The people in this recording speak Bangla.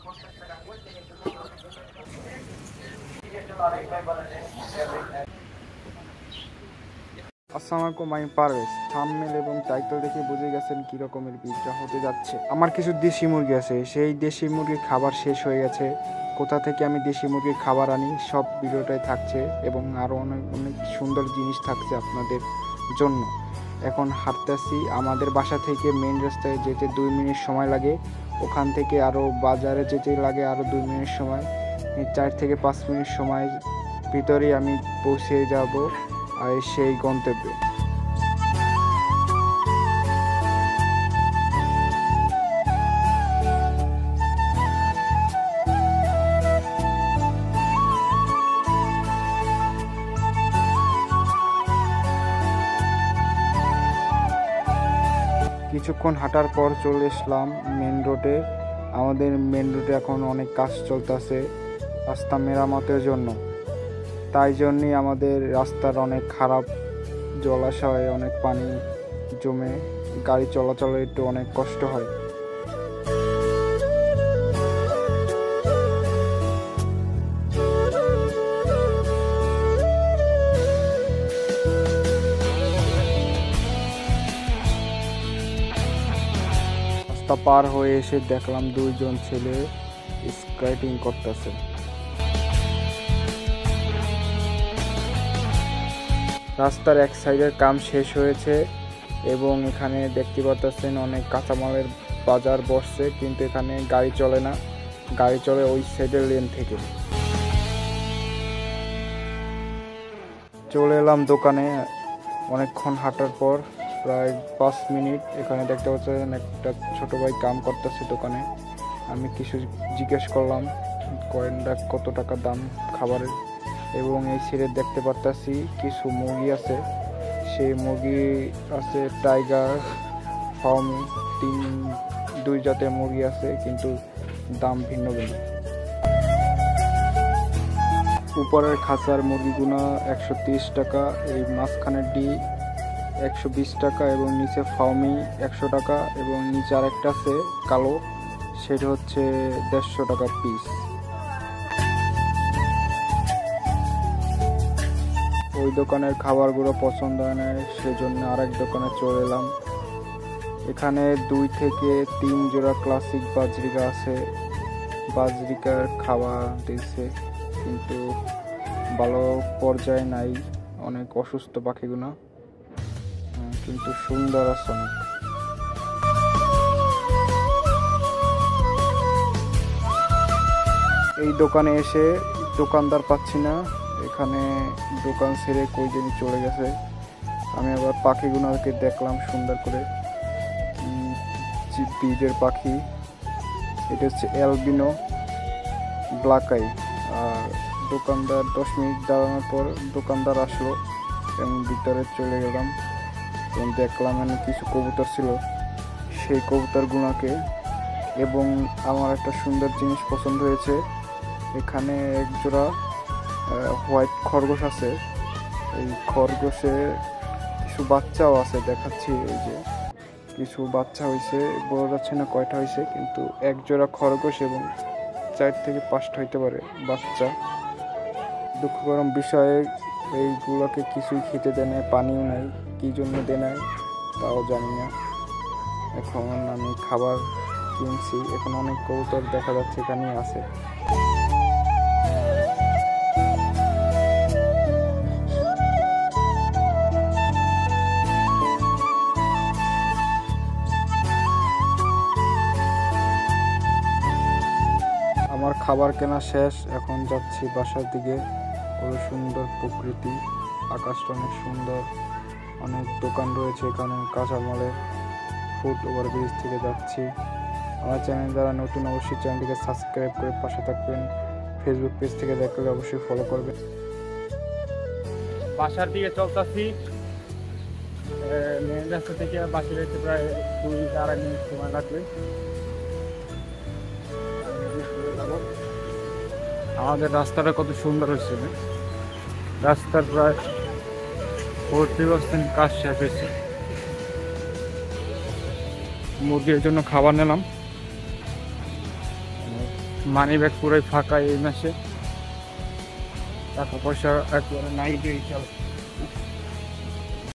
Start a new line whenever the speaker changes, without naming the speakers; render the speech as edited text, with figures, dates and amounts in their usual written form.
আসসালামু আলাইকুম, আমি পারভেজ। থাম্বনেল এবং টাইটেল দেখে বুঝে গেছেন কি রকমের ভিডিওটা হতে যাচ্ছে। আমার কিছু দেশি মুরগি আছে, সেই দেশি মুরগির খাবার শেষ হয়ে গেছে। কোথা থেকে আমি দেশি মুরগির খাবার আনি সব ভিডিওটাই থাকছে এবং আরও অনেক অনেক সুন্দর জিনিস থাকছে আপনাদের জন্য। এখন হাঁটতেছি, আমাদের বাসা থেকে মেন রাস্তায় যেতে 2 মিনিট সময় লাগে, ওখান থেকে আরও বাজারে যেতে লাগে আরও 2 মিনিট সময়। 4 থেকে 5 মিনিট সময় ভিতরেই আমি পৌঁছে যাব আর সেই গন্তব্যে। কিছুক্ষণ হাঁটার পর চলে আসলাম মেন রোডে। আমাদের মেন রোডে এখন অনেক কাজ চলতেছে রাস্তা মেরামতের জন্য, তাই জন্যই আমাদের রাস্তার অনেক খারাপ, জলাশয়ে অনেক পানি জমে গাড়ি চলাচলে একটু অনেক কষ্ট হয়। রাস্তা পার হয়ে এসে দেখলাম 2 জন ছেলে স্কেটিং করতেছে। রাস্তার এক সাইডের কাম শেষ হয়েছে এবং এখানে দেখতে পাচ্ছেন অনেক কাঁচামালের বাজার বসছে, কিন্তু এখানে গাড়ি চলে না, গাড়ি চলে ওই সাইডের লেন থেকে। চলে এলাম দোকানে অনেকক্ষণ হাঁটার পর, প্রায় 5 মিনিট। এখানে দেখতে পাচ্ছেন একটা ছোট ভাই কাম করতেছে দোকানে। আমি কিছু জিজ্ঞেস করলাম কয়েনটা কত টাকা দাম খাবারের, এবং এই সাইডে দেখতে পারতাছি কিছু মুরগি আছে। সেই মুরগি আছে টাইগার, ফার্মি, 2 জাতের মুরগি আছে, কিন্তু দাম ভিন্ন ভিন্ন। উপরের খাঁচার মুরগিগুলো 130 টাকা, এই মাঝখানের ডি 120 টাকা এবং নিচে ফার্মি 100 টাকা, এবং নিচে আরেকটা আছে কালো, সেটা হচ্ছে 150 টাকা পিস। ওই দোকানের খাবারগুলো পছন্দ হয় না, সেজন্য আরেক দোকানে চলে এলাম। এখানে 2 থেকে 3 জোড়া ক্লাসিক বাজরিকা আছে। বাজরিকার খাবার দিয়েছে, কিন্তু ভালো পর্যায়ে নাই, অনেক অসুস্থ পাখিগুলো, কিন্তু সুন্দর আছে অনেক। এই দোকানে এসে দোকানদার পাচ্ছি না, এখানে দোকান ছেড়ে কই জানি চলে গেছে। আমি আবার পাখিগুলোকে দেখলাম সুন্দর করে, ব্রিডের পাখি। এটা হচ্ছে অ্যালবিনো ব্ল্যাক আই। আর দোকানদার 10 মিনিট দাঁড়ানোর পর দোকানদার আসলো এবং ভিতরে চলে গেলাম এবং দেখলাম কিছু কবুতর ছিল, সেই কবুতরগুলোকে। এবং আমার একটা সুন্দর জিনিস পছন্দ হয়েছে, এখানে এক জোড়া হোয়াইট খরগোশ আছে। এই খরগোশে কিছু বাচ্চাও আছে, দেখাচ্ছি। এই যে কিছু বাচ্চা হয়েছে, বোঝা যাচ্ছে না কয়টা হয়েছে, কিন্তু এক জোড়া খরগোশ এবং 4 থেকে 5টা হইতে পারে বাচ্চা। দুঃখকর বিষয়ে এইগুলোকে কিছুই খেতে দেয় না, পানিও নাই, কী জন্য দেয় না তাও জানি না। এখন আমি খাবার কিনছি, এখন অনেক কবুতর দেখা যাচ্ছে এখানে আছে। আমার খাবার কেনা শেষ, এখন যাচ্ছি বাসার দিকে। কত সুন্দর প্রকৃতি, আকাশটা অনেক সুন্দর, অনেক দোকান রয়েছে এখানে কাঁচামালের। ফুট ওভারব্রিজ থেকে যাচ্ছি। আমার চ্যানেল যারা নতুন, অবশ্যই চ্যানেলটিকে সাবস্ক্রাইব করে পাশে থাকবেন। ফেসবুক পেজ থেকে দেখলে অবশ্যই ফলো করবেন। বাসার দিকে চলতেছি, মেন রাস্তা থেকে বাসে যেতে প্রায় 2-2.5 মিনিট সময় লাগবে। আমাদের রাস্তাটা কত সুন্দর হয়েছে, রাস্তার প্রায় 40% কাজ শেষ হয়েছে। মুরগির জন্য খাবার নিলাম, মানি ব্যাগ পুরোই ফাঁকা এই মাসে, টাকা পয়সা একবারে নাই ডিজিটাল।